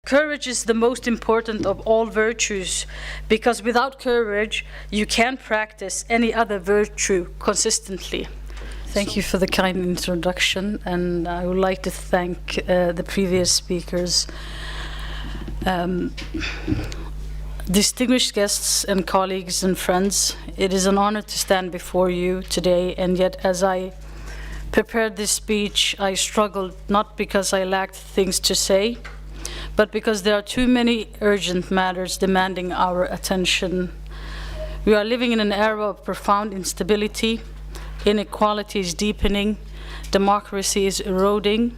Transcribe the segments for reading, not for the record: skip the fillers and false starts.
Courage is the most important of all virtues, because without courage, you can't practice any other virtue consistently. Thank you for the kind introduction, and I would like to thank the previous speakers. Distinguished guests and colleagues and friends, it is an honor to stand before you today, and yet as I prepared this speech, I struggled not because I lacked things to say, but because there are too many urgent matters demanding our attention. We are living in an era of profound instability, inequality is deepening, democracy is eroding,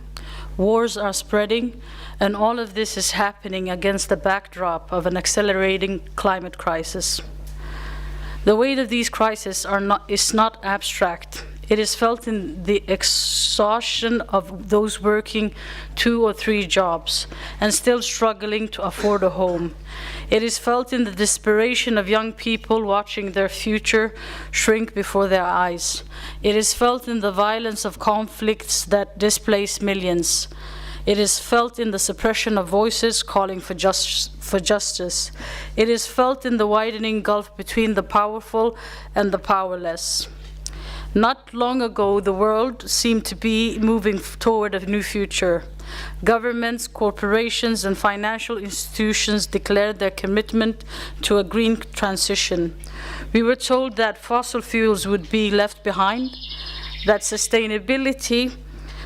wars are spreading, and all of this is happening against the backdrop of an accelerating climate crisis. The weight of these crises is not abstract. It is felt in the exhaustion of those working 2 or 3 jobs and still struggling to afford a home. It is felt in the desperation of young people watching their future shrink before their eyes. It is felt in the violence of conflicts that displace millions. It is felt in the suppression of voices calling for justice. It is felt in the widening gulf between the powerful and the powerless. Not long ago, the world seemed to be moving toward a new future. Governments, corporations, and financial institutions declared their commitment to a green transition. We were told that fossil fuels would be left behind, that sustainability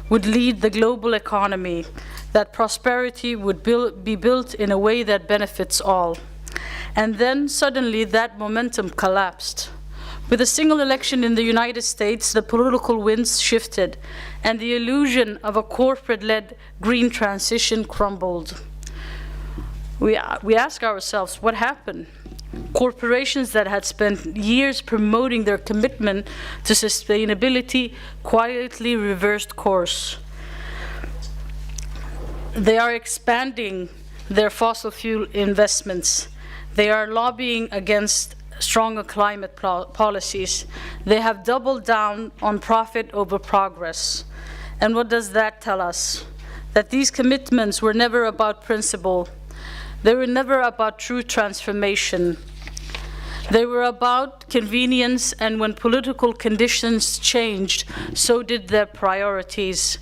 would lead the global economy, that prosperity would be built in a way that benefits all. And then suddenly that momentum collapsed. With a single election in the United States, the political winds shifted, and the illusion of a corporate-led green transition crumbled. We ask ourselves, what happened? Corporations that had spent years promoting their commitment to sustainability quietly reversed course. They are expanding their fossil fuel investments. They are lobbying against stronger climate policies. They have doubled down on profit over progress. And what does that tell us? That these commitments were never about principle. They were never about true transformation. They were about convenience, and when political conditions changed, so did their priorities.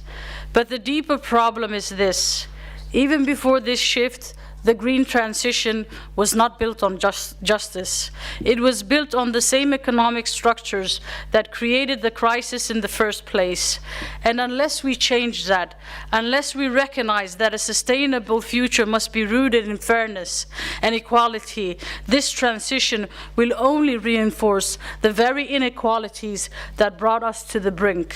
But the deeper problem is this. Even before this shift, the green transition was not built on justice. It was built on the same economic structures that created the crisis in the first place. And unless we change that, unless we recognize that a sustainable future must be rooted in fairness and equality, this transition will only reinforce the very inequalities that brought us to the brink.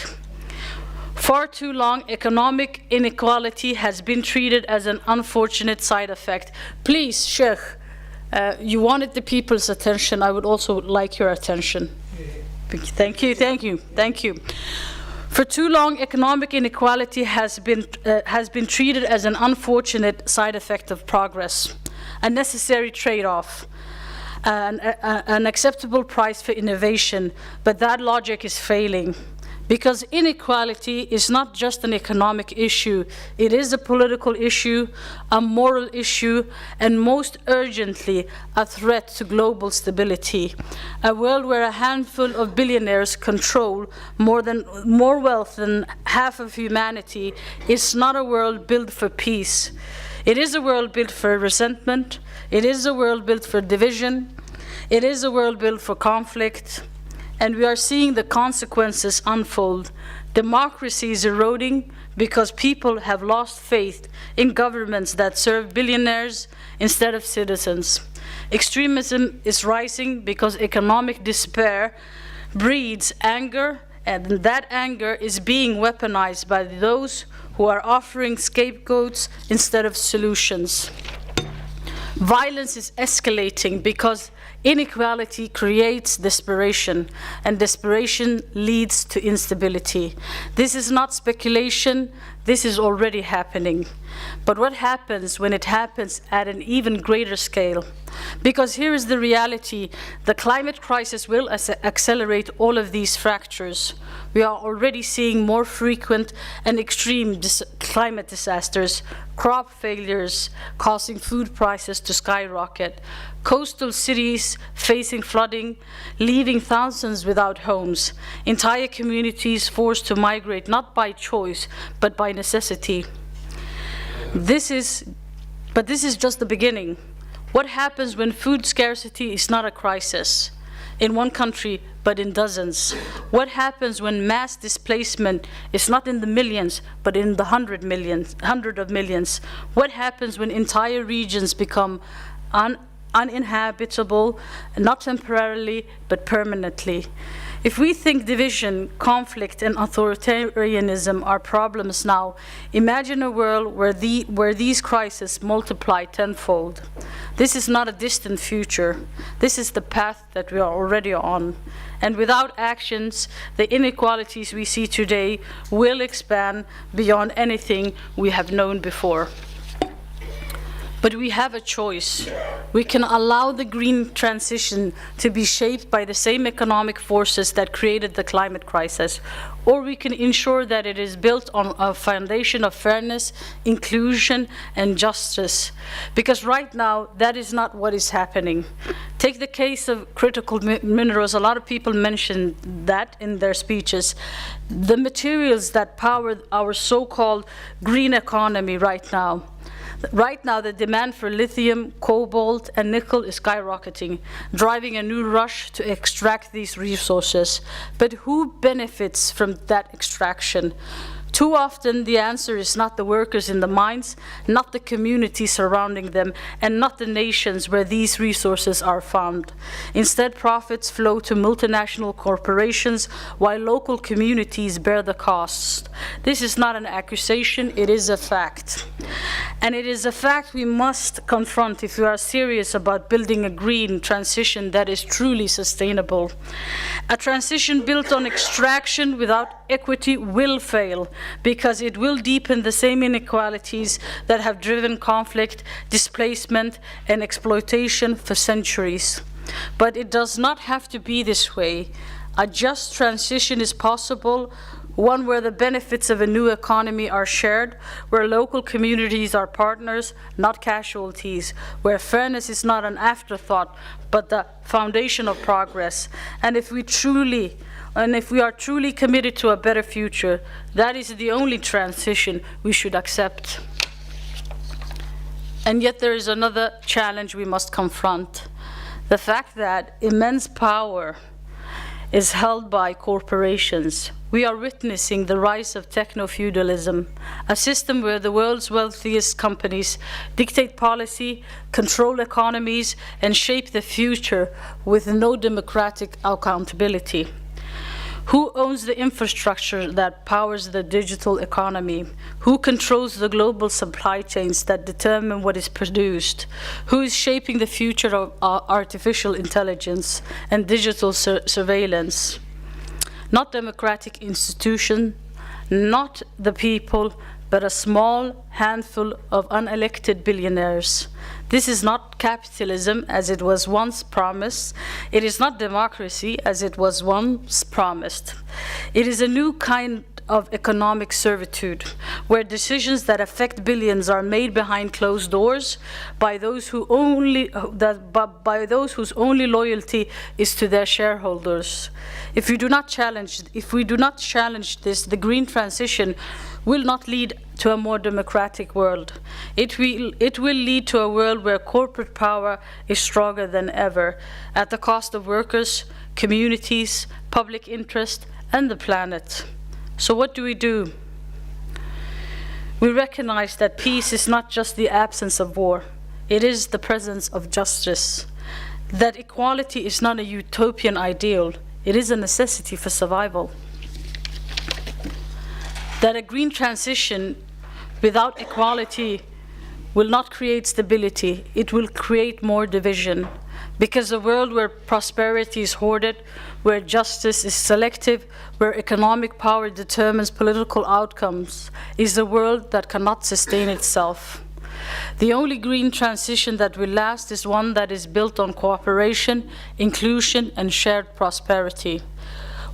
Far too long, economic inequality has been treated as an unfortunate side effect. Please, Sheikh, you wanted the people's attention. I would also like your attention. Thank you, thank you, thank you. For too long, economic inequality has been treated as an unfortunate side effect of progress, a necessary trade-off, an acceptable price for innovation, but that logic is failing. Because inequality is not just an economic issue, it is a political issue, a moral issue, and most urgently, a threat to global stability. A world where a handful of billionaires control more wealth than half of humanity is not a world built for peace. It is a world built for resentment. It is a world built for division. It is a world built for conflict. And we are seeing the consequences unfold. Democracy is eroding because people have lost faith in governments that serve billionaires instead of citizens. Extremism is rising because economic despair breeds anger, and that anger is being weaponized by those who are offering scapegoats instead of solutions. Violence is escalating because inequality creates desperation, and desperation leads to instability. This is not speculation. This is already happening. But what happens when it happens at an even greater scale? Because here is the reality: the climate crisis will accelerate all of these fractures. We are already seeing more frequent and extreme climate disasters, crop failures causing food prices to skyrocket, coastal cities facing flooding, leaving thousands without homes, entire communities forced to migrate not by choice, but by necessity. This is just the beginning. What happens when food scarcity is not a crisis in one country, but in dozens? What happens when mass displacement is not in the millions, but in the hundred of millions? What happens when entire regions become uninhabitable, not temporarily, but permanently? If we think division, conflict, and authoritarianism are problems now, imagine a world where these crises multiply tenfold. This is not a distant future. This is the path that we are already on. And without actions, the inequalities we see today will expand beyond anything we have known before. But we have a choice. We can allow the green transition to be shaped by the same economic forces that created the climate crisis, or we can ensure that it is built on a foundation of fairness, inclusion, and justice. Because right now, that is not what is happening. Take the case of critical minerals. A lot of people mentioned that in their speeches. The materials that power our so-called green economy right now. Right now, the demand for lithium, cobalt, and nickel is skyrocketing, driving a new rush to extract these resources. But who benefits from that extraction? Too often, the answer is not the workers in the mines, not the communities surrounding them, and not the nations where these resources are found. Instead, profits flow to multinational corporations while local communities bear the cost. This is not an accusation, it is a fact. And it is a fact we must confront if we are serious about building a green transition that is truly sustainable. A transition built on extraction without equity will fail, because it will deepen the same inequalities that have driven conflict, displacement, and exploitation for centuries. But it does not have to be this way. A just transition is possible, one where the benefits of a new economy are shared, where local communities are partners, not casualties, where fairness is not an afterthought, but the foundation of progress. And if we are truly committed to a better future, that is the only transition we should accept. And yet there is another challenge we must confront: the fact that immense power is held by corporations. We are witnessing the rise of techno-feudalism, a system where the world's wealthiest companies dictate policy, control economies, and shape the future with no democratic accountability. Who owns the infrastructure that powers the digital economy? Who controls the global supply chains that determine what is produced? Who is shaping the future of artificial intelligence and digital surveillance? Not democratic institutions, not the people, but a small handful of unelected billionaires. This is not capitalism as it was once promised. It is not democracy as it was once promised. It is a new kind of economic servitude, where decisions that affect billions are made behind closed doors by those whose only loyalty is to their shareholders. If we do not challenge this, the green transition will not lead to a more democratic world. It will lead to a world where corporate power is stronger than ever, at the cost of workers, communities, public interest, and the planet. So what do? We recognize that peace is not just the absence of war, it is the presence of justice. That equality is not a utopian ideal, it is a necessity for survival. That a green transition without equality will not create stability, it will create more division. Because a world where prosperity is hoarded, where justice is selective, where economic power determines political outcomes, is a world that cannot sustain itself. The only green transition that will last is one that is built on cooperation, inclusion, and shared prosperity.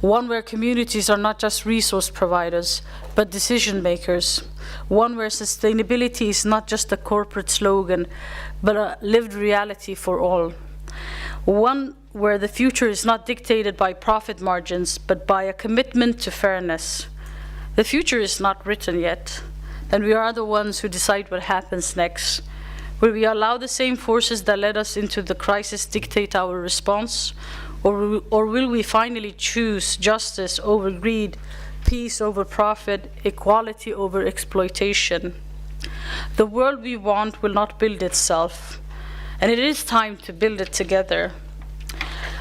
One where communities are not just resource providers, but decision makers. One where sustainability is not just a corporate slogan, but a lived reality for all. One where the future is not dictated by profit margins, but by a commitment to fairness. The future is not written yet, and we are the ones who decide what happens next. Will we allow the same forces that led us into the crisis dictate our response? Or will we finally choose justice over greed, peace over profit, equality over exploitation? The world we want will not build itself, and it is time to build it together.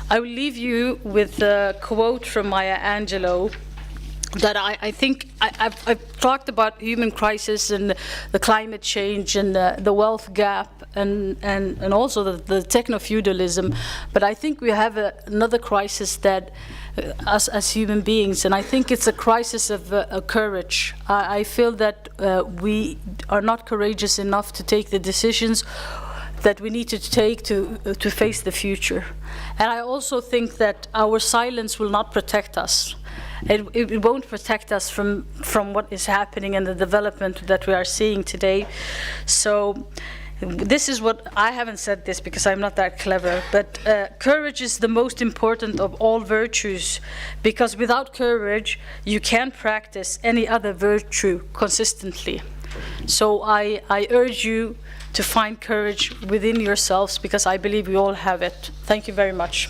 I will leave you with a quote from Maya Angelou that I think I've talked about human crisis and the climate change and the wealth gap and also the techno-feudalism, but I think we have another crisis that us as human beings, and I think it's a crisis of courage. I feel that we are not courageous enough to take the decisions that we need to take to face the future. And I also think that our silence will not protect us. It won't protect us from what is happening and the development that we are seeing today. So this is what, I haven't said this because I'm not that clever, but courage is the most important of all virtues, because without courage, you can't practice any other virtue consistently. So I urge you to find courage within yourselves, because I believe we all have it. Thank you very much.